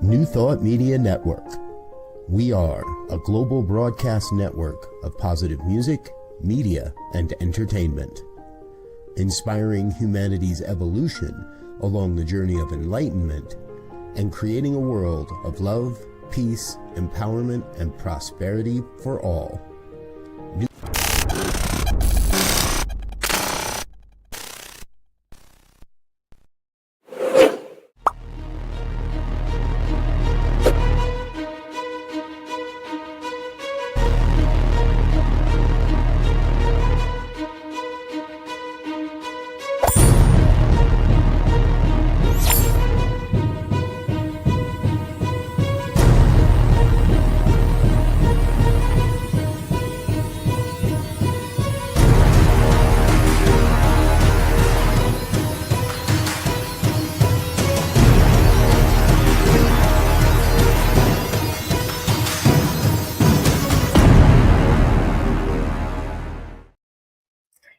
New Thought Media Network. We are a global broadcast network of positive music, media, and entertainment, inspiring humanity's evolution along the journey of enlightenment and creating a world of love, peace, empowerment, and prosperity for all.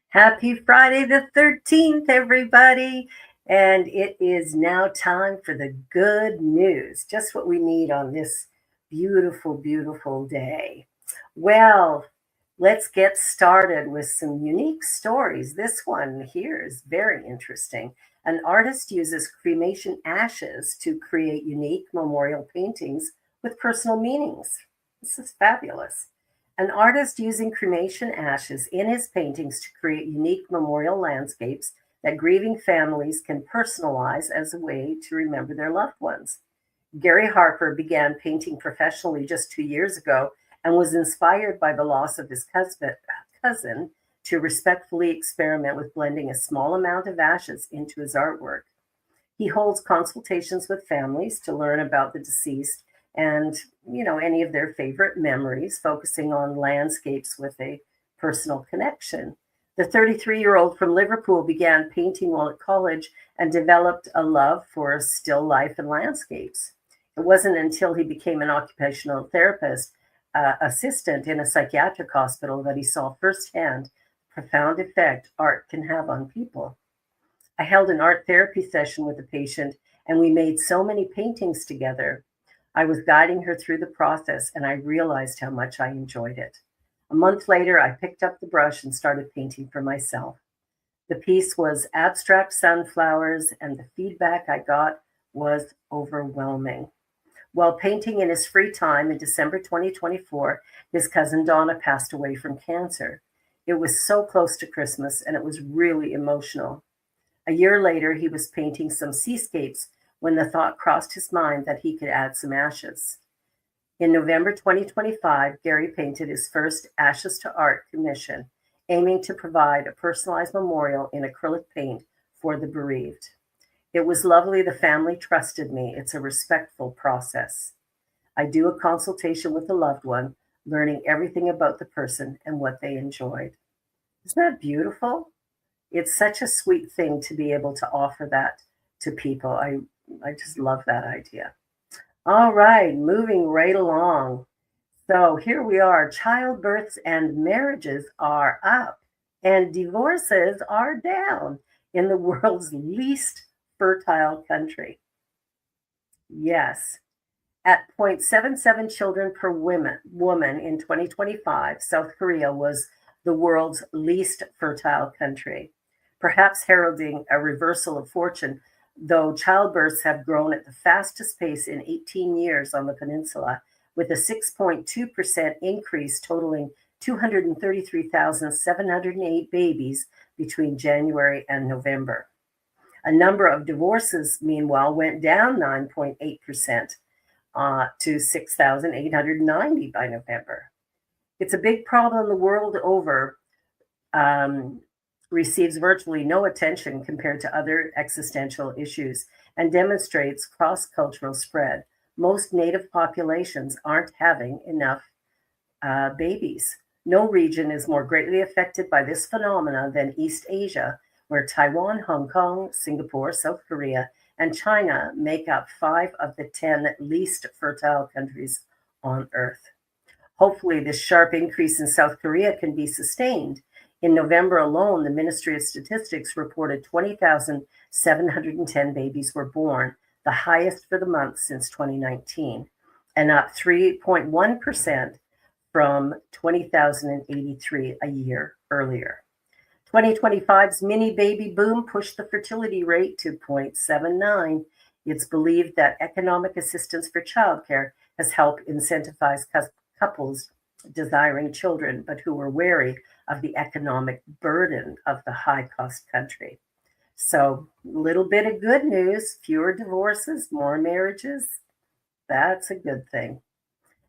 Happy Friday the 13th, everybody. And it is now time for the good news. Just what we need on this beautiful, beautiful day. Well, let's get started with some unique stories. This one here is very interesting. An artist uses cremation ashes to create unique memorial paintings with personal meanings. This is fabulous. An artist using cremation ashes in his paintings to create unique memorial landscapes that grieving families can personalize as a way to remember their loved ones. Gary Harper began painting professionally just 2 years ago and was inspired by the loss of his cousin to respectfully experiment with blending a small amount of ashes into his artwork. He holds consultations with families to learn about the deceased and, any of their favorite memories, focusing on landscapes with a personal connection. The 33-year-old from Liverpool began painting while at college and developed a love for still life and landscapes. It wasn't until he became an occupational therapist assistant in a psychiatric hospital that he saw firsthand the profound effect art can have on people. I held an art therapy session with a patient, and we made so many paintings together. I was guiding her through the process, and I realized how much I enjoyed it. A month later, I picked up the brush and started painting for myself. The piece was abstract sunflowers, and the feedback I got was overwhelming. While painting in his free time in December 2024, his cousin Donna passed away from cancer. It was so close to Christmas, and it was really emotional. A year later, he was painting some seascapes when the thought crossed his mind that he could add some ashes. In November 2025, Gary painted his first Ashes to Art commission, aiming to provide a personalized memorial in acrylic paint for the bereaved. It was lovely the family trusted me. It's a respectful process. I do a consultation with the loved one, learning everything about the person and what they enjoyed. Isn't that beautiful? It's such a sweet thing to be able to offer that to people. I just love that idea. All right, moving right along. So here we are. Childbirths and marriages are up and divorces are down in the world's least fertile country. Yes. At 0.77 children per woman in 2025, South Korea was the world's least fertile country, perhaps heralding a reversal of fortune, though childbirths have grown at the fastest pace in 18 years on the peninsula, with a 6.2% increase totaling 233,708 babies between January and November. A number of divorces, meanwhile, went down 9.8% to 6,890 by November. It's a big problem the world over. Receives virtually no attention compared to other existential issues and demonstrates cross-cultural spread. Most native populations aren't having enough babies. No region is more greatly affected by this phenomena than East Asia, where Taiwan, Hong Kong, Singapore, South Korea, and China make up 5 of the 10 least fertile countries on Earth. Hopefully, this sharp increase in South Korea can be sustained. In November alone, the Ministry of Statistics reported 20,710 babies were born, the highest for the month since 2019, and up 3.1% from 20,083 a year earlier. 2025's mini baby boom pushed the fertility rate to 0.79. It's believed that economic assistance for childcare has helped incentivize couples desiring children, but who are wary of the economic burden of the high cost country. So, a little bit of good news, fewer divorces, more marriages. That's a good thing.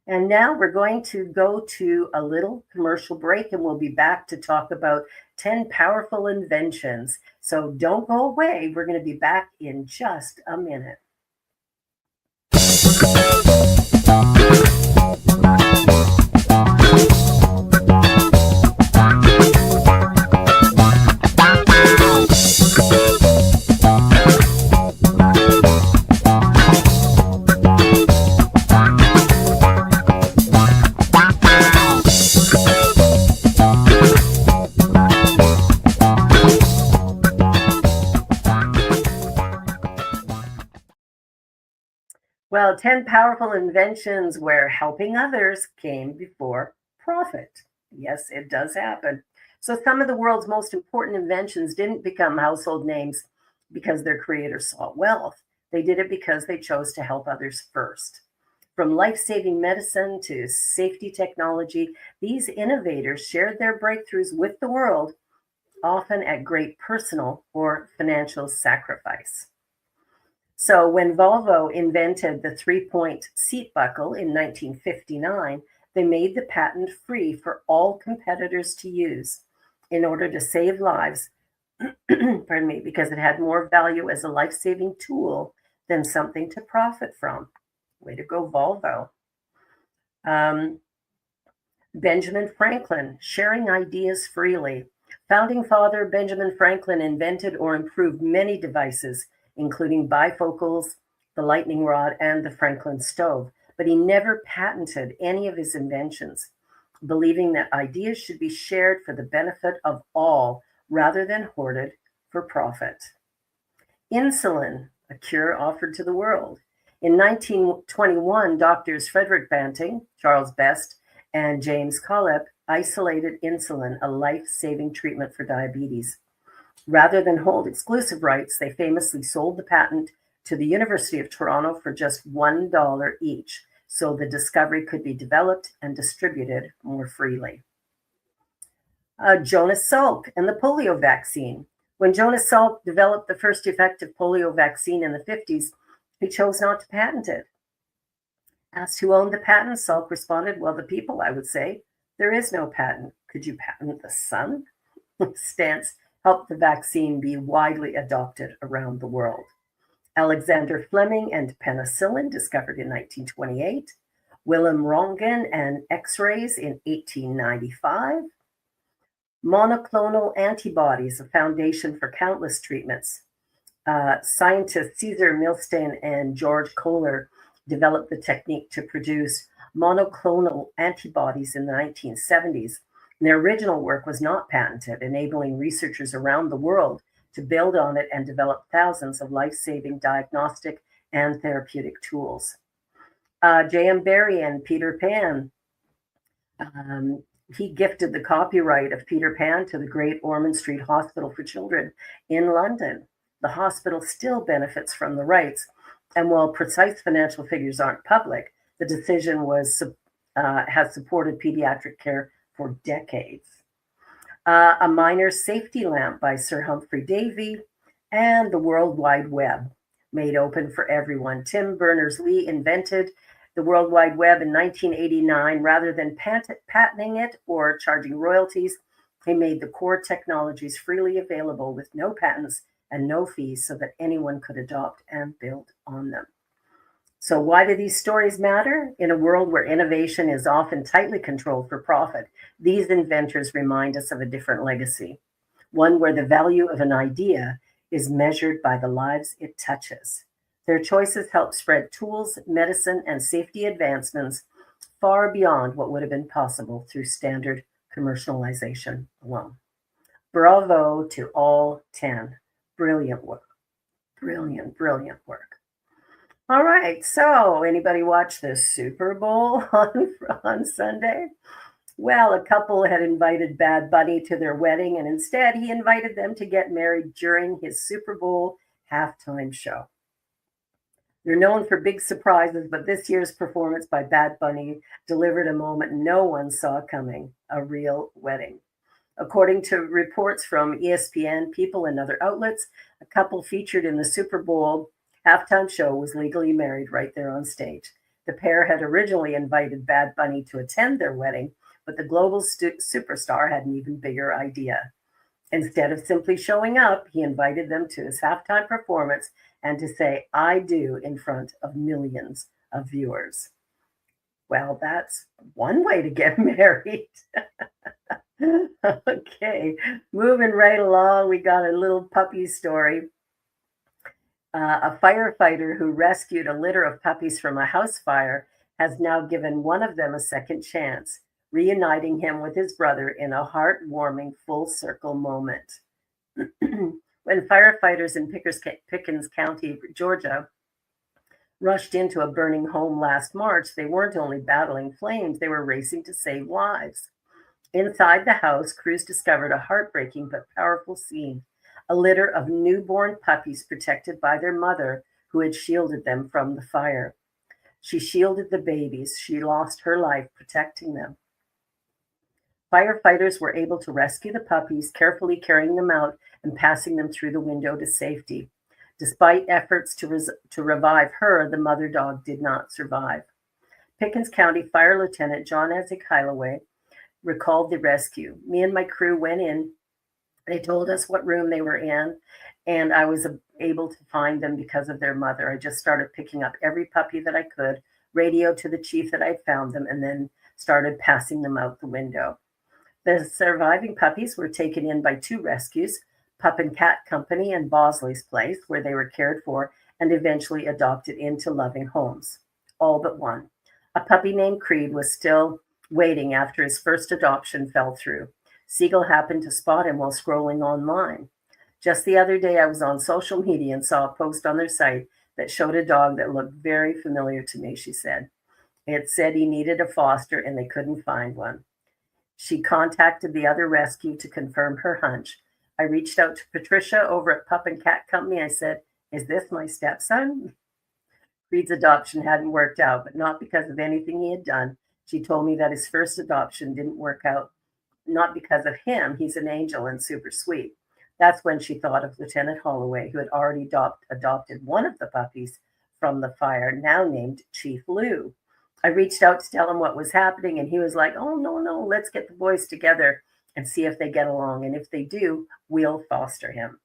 And now we're going to go to a little commercial break and we'll be back to talk about 10 powerful inventions. So don't go away. We're going to be back in just a minute. Well, 10 powerful inventions where helping others came before profit. Yes, it does happen. So, some of the world's most important inventions didn't become household names because their creators sought wealth. They did it because they chose to help others first. From life saving medicine to safety technology, these innovators shared their breakthroughs with the world, often at great personal or financial sacrifice. So when Volvo invented the three-point seat buckle in 1959, they made the patent free for all competitors to use in order to save lives, pardon me, because it had more value as a life-saving tool than something to profit from. Way to go, Volvo. Um, Benjamin Franklin, sharing ideas freely. Founding father Benjamin Franklin invented or improved many devices, including bifocals, the lightning rod, and the Franklin stove, but he never patented any of his inventions, believing that ideas should be shared for the benefit of all rather than hoarded for profit. Insulin, a cure offered to the world. In 1921, doctors Frederick Banting, Charles Best, and James Collip isolated insulin, a life-saving treatment for diabetes. Rather than hold exclusive rights, they famously sold the patent to the University of Toronto for just $1 each, so the discovery could be developed and distributed more freely. Jonas Salk and the polio vaccine. When Jonas Salk developed the first effective polio vaccine in the 50s, he chose not to patent it. Asked who owned the patent, Salk responded, well, the people, I would say. There is no patent. Could you patent the sun? Stance helped the vaccine be widely adopted around the world. Alexander Fleming and penicillin, discovered in 1928. Willem Röntgen and X-rays in 1895. Monoclonal antibodies, a foundation for countless treatments. Scientists Cesar Milstein and George Kohler developed the technique to produce monoclonal antibodies in the 1970s. And their original work was not patented, enabling researchers around the world to build on it and develop thousands of life-saving diagnostic and therapeutic tools. J.M. Barrie and Peter Pan. He gifted the copyright of Peter Pan to the Great Ormond Street Hospital for Children in London. The hospital still benefits from the rights, and while precise financial figures aren't public, the decision has supported pediatric care for decades. A miner's safety lamp by Sir Humphrey Davy, and the World Wide Web, made open for everyone. Tim Berners-Lee invented the World Wide Web in 1989. Rather than patenting it or charging royalties, he made the core technologies freely available with no patents and no fees so that anyone could adopt and build on them. So why do these stories matter? In a world where innovation is often tightly controlled for profit, these inventors remind us of a different legacy, one where the value of an idea is measured by the lives it touches. Their choices help spread tools, medicine, and safety advancements far beyond what would have been possible through standard commercialization alone. Bravo to all 10. Brilliant work. Brilliant, brilliant work. All right. So, anybody watch the Super Bowl on Sunday? Well, a couple had invited Bad Bunny to their wedding, and instead he invited them to get married during his Super Bowl halftime show. They're known for big surprises, but this year's performance by Bad Bunny delivered a moment no one saw coming, a real wedding. According to reports from ESPN, People, and other outlets, a couple featured in the Super Bowl halftime show was legally married right there on stage. The pair had originally invited Bad Bunny to attend their wedding, but the global superstar had an even bigger idea. Instead of simply showing up, he invited them to his halftime performance and to say, I do, in front of millions of viewers. Well, that's one way to get married. Okay, moving right along, we got a little puppy story. A firefighter who rescued a litter of puppies from a house fire has now given one of them a second chance, reuniting him with his brother in a heartwarming full circle moment. When firefighters in Pickens County, Georgia, rushed into a burning home last March, they weren't only battling flames, they were racing to save lives. Inside the house, crews discovered a heartbreaking but powerful scene: a litter of newborn puppies protected by their mother, who had shielded them from the fire. She shielded the babies. She lost her life protecting them. Firefighters were able to rescue the puppies, carefully carrying them out and passing them through the window to safety. Despite efforts to revive her, the mother dog did not survive. Pickens County Fire Lieutenant John Isaac Hillaway recalled the rescue. Me and my crew went in. They told us what room they were in, and I was able to find them because of their mother. I just started picking up every puppy that I could, radioed to the chief that I found them, and then started passing them out the window. The surviving puppies were taken in by two rescues, Pup and Cat Company and Bosley's Place, where they were cared for and eventually adopted into loving homes. All but one. A puppy named Creed was still waiting after his first adoption fell through. Siegel happened to spot him while scrolling online. Just the other day, I was on social media and saw a post on their site that showed a dog that looked very familiar to me, she said. It said he needed a foster and they couldn't find one. She contacted the other rescue to confirm her hunch. I reached out to Patricia over at Pup and Cat Company. I said, is this my stepson? Creed's adoption hadn't worked out, but not because of anything he had done. She told me that his first adoption didn't work out, not because of him. He's an angel and super sweet. That's when she thought of Lieutenant Holloway, who had already adopted one of the puppies from the fire, now named Chief Lou. I reached out to tell him what was happening, and he was like, oh, no, let's get the boys together and see if they get along. And if they do, we'll foster him.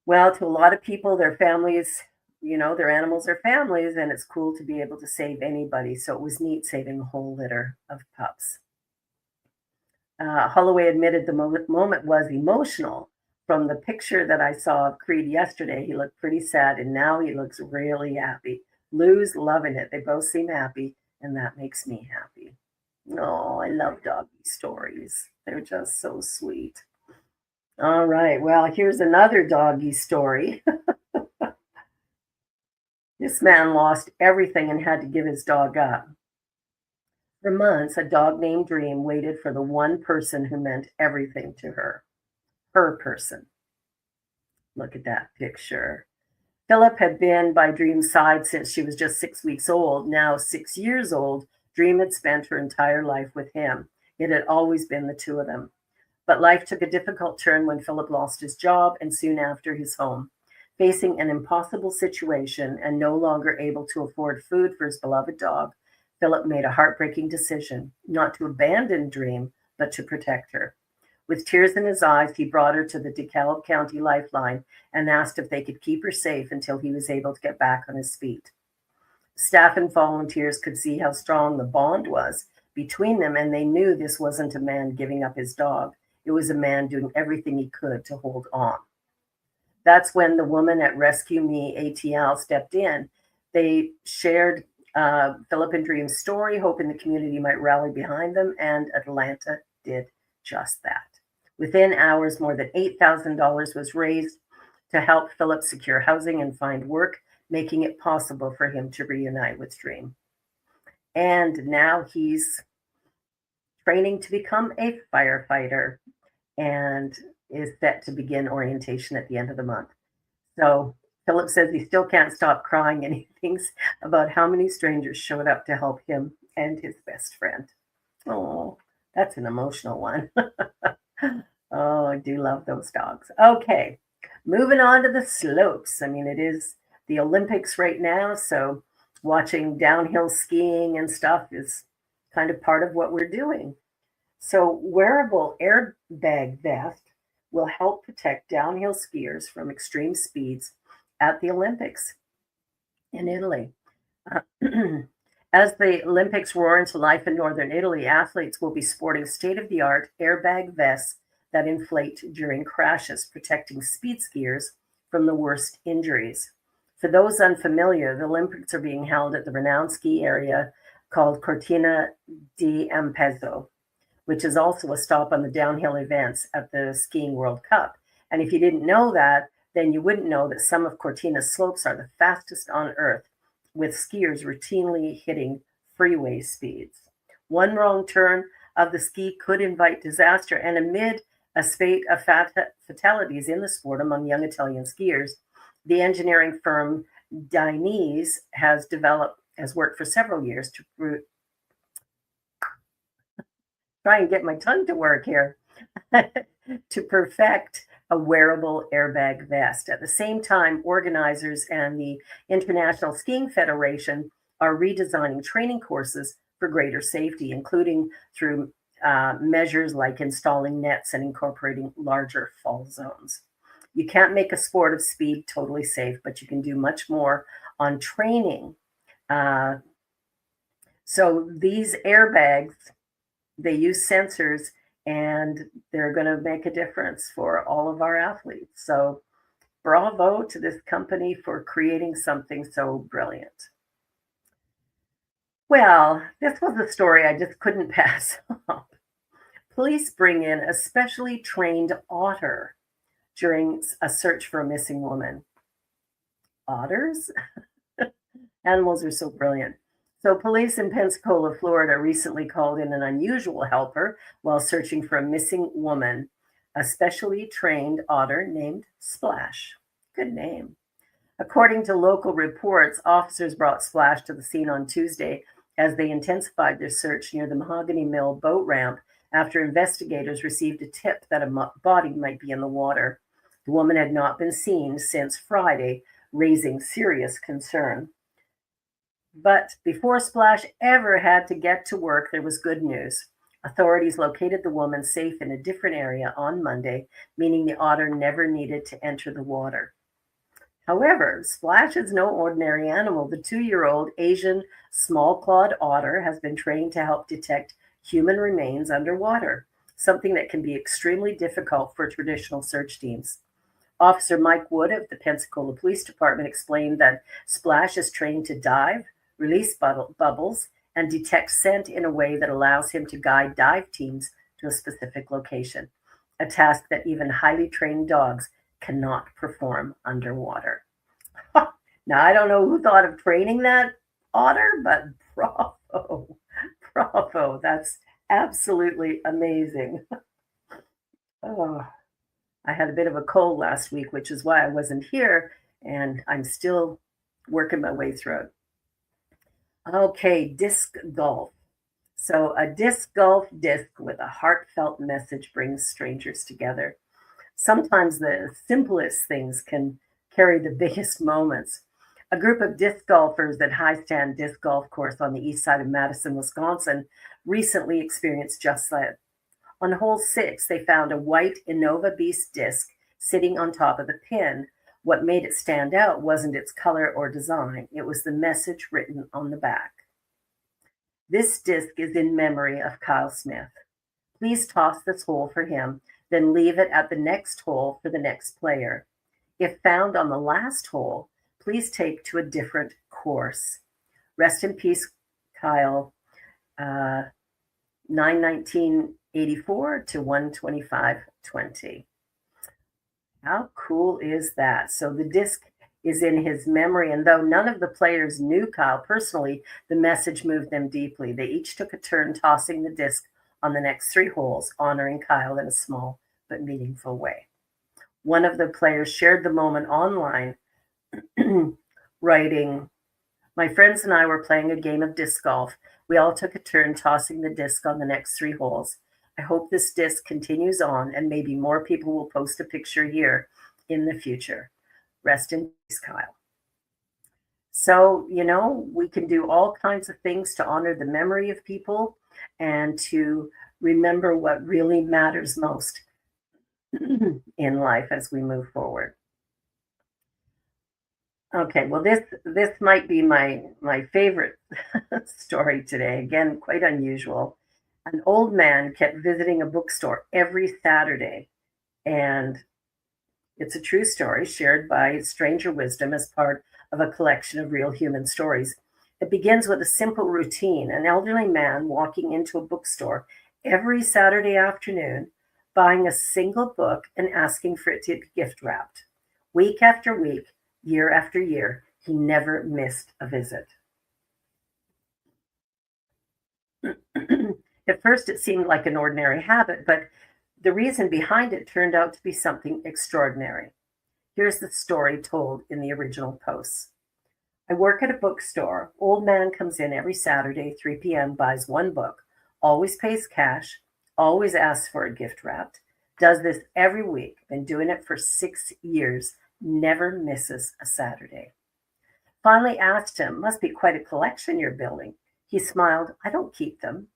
Well, to a lot of people, their families, their animals are families, and it's cool to be able to save anybody. So it was neat saving a whole litter of pups. Holloway admitted the moment was emotional. From the picture that I saw of Creed yesterday, he looked pretty sad, and now he looks really happy. Lou's loving it. They both seem happy, and that makes me happy. Oh, I love doggy stories. They're just so sweet. All right, well, here's another doggy story. This man lost everything and had to give his dog up. For months, a dog named Dream waited for the one person who meant everything to her. Her person. Look at that picture. Philip had been by Dream's side since she was just 6 weeks old. Now 6 years old, Dream had spent her entire life with him. It had always been the two of them. But life took a difficult turn when Philip lost his job and soon after his home. Facing an impossible situation and no longer able to afford food for his beloved dog, Philip made a heartbreaking decision, not to abandon Dream, but to protect her. With tears in his eyes, he brought her to the DeKalb County Lifeline and asked if they could keep her safe until he was able to get back on his feet. Staff and volunteers could see how strong the bond was between them, and they knew this wasn't a man giving up his dog. It was a man doing everything he could to hold on. That's when the woman at Rescue Me ATL stepped in. They shared Philip and Dream's story, hoping the community might rally behind them, and Atlanta did just that. Within hours, more than $8,000 was raised to help Philip secure housing and find work, making it possible for him to reunite with Dream. And now he's training to become a firefighter and is set to begin orientation at the end of the month. So Philip says he still can't stop crying, and he thinks about how many strangers showed up to help him and his best friend. Oh, that's an emotional one. Oh, I do love those dogs. Okay, moving on to the slopes. I mean, it is the Olympics right now, so watching downhill skiing and stuff is kind of part of what we're doing. So, wearable airbag vest will help protect downhill skiers from extreme speeds at the Olympics in Italy. Uh, As the Olympics roar into life in northern Italy, athletes will be sporting state of the art airbag vests that inflate during crashes, protecting speed skiers from the worst injuries. For those unfamiliar, the Olympics are being held at the renowned ski area called Cortina di Ampezzo, which is also a stop on the downhill events at the Skiing World Cup. And if you didn't know that, then you wouldn't know that some of Cortina's slopes are the fastest on Earth, with skiers routinely hitting freeway speeds. One wrong turn of the ski could invite disaster, and amid a spate of fatalities in the sport among young Italian skiers, the engineering firm Dainese has worked for several years to try and get my tongue to work here, to perfect a wearable airbag vest. At the same time, organizers and the International Skiing Federation are redesigning training courses for greater safety, including through measures like installing nets and incorporating larger fall zones. You can't make a sport of speed totally safe, but you can do much more on training. So these airbags, they use sensors, and they're going to make a difference for all of our athletes. So bravo to this company for creating something so brilliant. Well, this was a story I just couldn't pass up. Police bring in a specially trained otter during a search for a missing woman. Otters? Animals are so brilliant. So, police in Pensacola, Florida, recently called in an unusual helper while searching for a missing woman, a specially trained otter named Splash. Good name. According to local reports, officers brought Splash to the scene on Tuesday as they intensified their search near the Mahogany Mill boat ramp after investigators received a tip that a body might be in the water. The woman had not been seen since Friday, raising serious concern. But before Splash ever had to get to work, there was good news. Authorities located the woman safe in a different area on Monday, meaning the otter never needed to enter the water. However, Splash is no ordinary animal. The 2-year-old Asian small-clawed otter has been trained to help detect human remains underwater, something that can be extremely difficult for traditional search teams. Officer Mike Wood of the Pensacola Police Department explained that Splash is trained to dive, release bubbles, and detect scent in a way that allows him to guide dive teams to a specific location, a task that even highly trained dogs cannot perform underwater. Now, I don't know who thought of training that otter, but bravo, bravo. That's absolutely amazing. Oh, I had a bit of a cold last week, which is why I wasn't here, and I'm still working my way through it. Okay, disc golf. So, a disc golf disc with a heartfelt message brings strangers together. Sometimes the simplest things can carry the biggest moments. A group of disc golfers at High Stand Disc Golf Course on the east side of Madison, Wisconsin, recently experienced just that. On hole 6, they found a white Innova Beast disc sitting on top of the pin. What made it stand out wasn't its color or design, it was the message written on the back. This disc is in memory of Kyle Smith. Please toss this hole for him, then leave it at the next hole for the next player. If found on the last hole, please take to a different course. Rest in peace, Kyle. 9/19/84 to 1/25/20. How cool is that? So the disc is in his memory, and though none of the players knew Kyle personally, the message moved them deeply. They each took a turn tossing the disc on the next three holes, honoring Kyle in a small but meaningful way. One of the players shared the moment online, writing, "My friends and I were playing a game of disc golf. We all took a turn tossing the disc on the next three holes. I hope this disc continues on and maybe more people will post a picture here in the future. Rest in peace, Kyle." So, we can do all kinds of things to honor the memory of people and to remember what really matters most in life as we move forward. Okay, well this might be my favorite story today. Again, quite unusual. An old man kept visiting a bookstore every Saturday, and it's a true story shared by Stranger Wisdom as part of a collection of real human stories. It begins with a simple routine: an elderly man walking into a bookstore every Saturday afternoon, buying a single book and asking for it to be gift wrapped. Week after week, year after year, he never missed a visit. At first, it seemed like an ordinary habit, but the reason behind it turned out to be something extraordinary. Here's the story told in the original posts. I work at a bookstore. Old man comes in every Saturday, 3 p.m., buys one book, always pays cash, always asks for a gift wrapped, does this every week, been doing it for 6 years, never misses a Saturday. Finally asked him, "Must be quite a collection you're building." He smiled. "I don't keep them."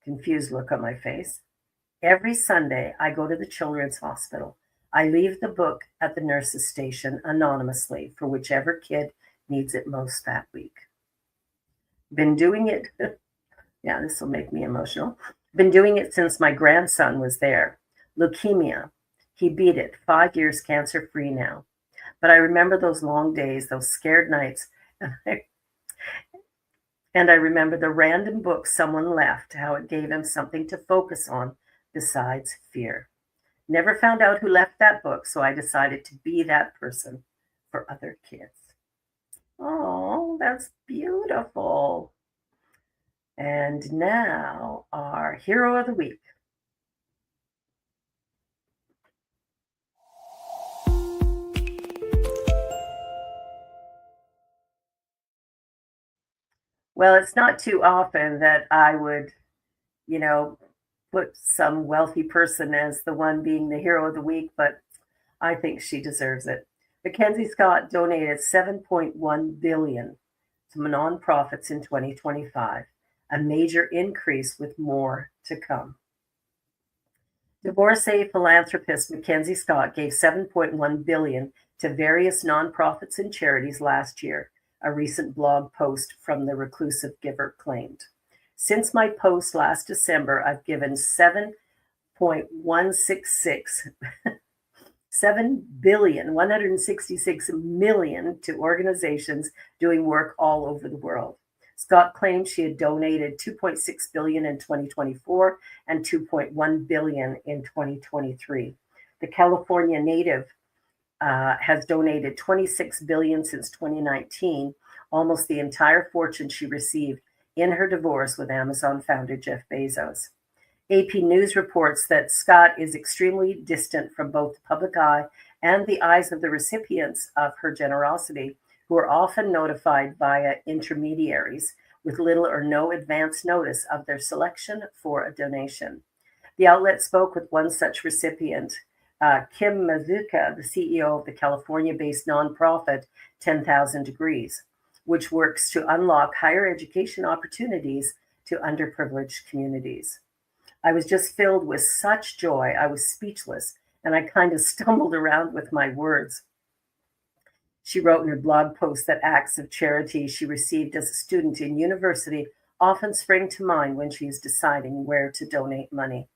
Confused look on my face. "Every Sunday, I go to the children's hospital. I leave the book at the nurse's station anonymously for whichever kid needs it most that week. Been doing it." Yeah, this will make me emotional. "Been doing it since my grandson was there. Leukemia. He beat it. 5 years cancer free now. But I remember those long days, those scared nights, and I remember the random book someone left, how it gave him something to focus on besides fear. Never found out who left that book, so I decided to be that person for other kids." Oh, that's beautiful. And now our hero of the week. Well, it's not too often that I would, you know, put some wealthy person as the one being the hero of the week, but I think she deserves it. Mackenzie Scott donated 7.1 billion to nonprofits in 2025, a major increase with more to come. Divorcee philanthropist Mackenzie Scott gave 7.1 billion to various nonprofits and charities last year, a recent blog post from the reclusive giver claimed. Since my post last December, I've given 7.166 7,166,000,000 to organizations doing work all over the world. Scott claimed she had donated 2.6 billion in 2024 and 2.1 billion in 2023. The California native has donated 26 billion since 2019, almost the entire fortune she received in her divorce with Amazon founder Jeff Bezos. AP News reports that Scott is extremely distant from both the public eye and the eyes of the recipients of her generosity, who are often notified via intermediaries with little or no advance notice of their selection for a donation. The outlet spoke with one such recipient, Kim Mazuka, the CEO of the California-based nonprofit 10,000 Degrees, which works to unlock higher education opportunities to underprivileged communities. "I was just filled with such joy. I was speechless, and I kind of stumbled around with my words." She wrote in her blog post that acts of charity she received as a student in university often spring to mind when she is deciding where to donate money.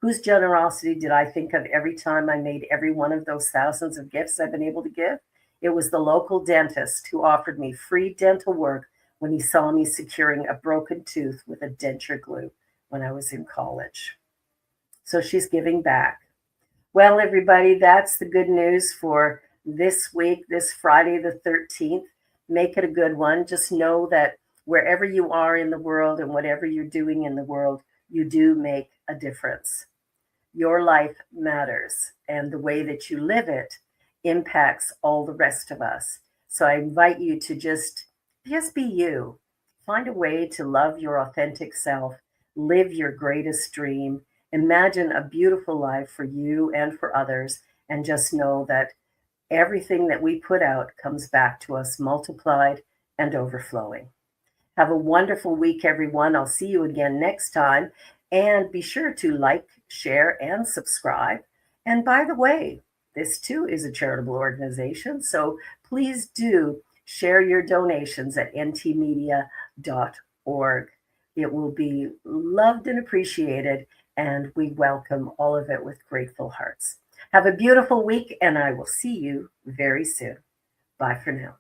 Whose generosity did I think of every time I made every one of those thousands of gifts I've been able to give? It was the local dentist who offered me free dental work when he saw me securing a broken tooth with a denture glue when I was in college. So she's giving back. Well, everybody, that's the good news for this week, this Friday the 13th. Make it a good one. Just know that wherever you are in the world and whatever you're doing in the world, you do make a difference. Your life matters, and the way that you live it impacts all the rest of us. So I invite you to just be you. Find a way to love your authentic self, live your greatest dream, imagine a beautiful life for you and for others, and just know that everything that we put out comes back to us multiplied and overflowing. Have a wonderful week, everyone. I'll see you again next time. And be sure to like, share, and subscribe. And by the way, this too is a charitable organization. So please do share your donations at ntmedia.org. It will be loved and appreciated, and we welcome all of it with grateful hearts. Have a beautiful week, and I will see you very soon. Bye for now.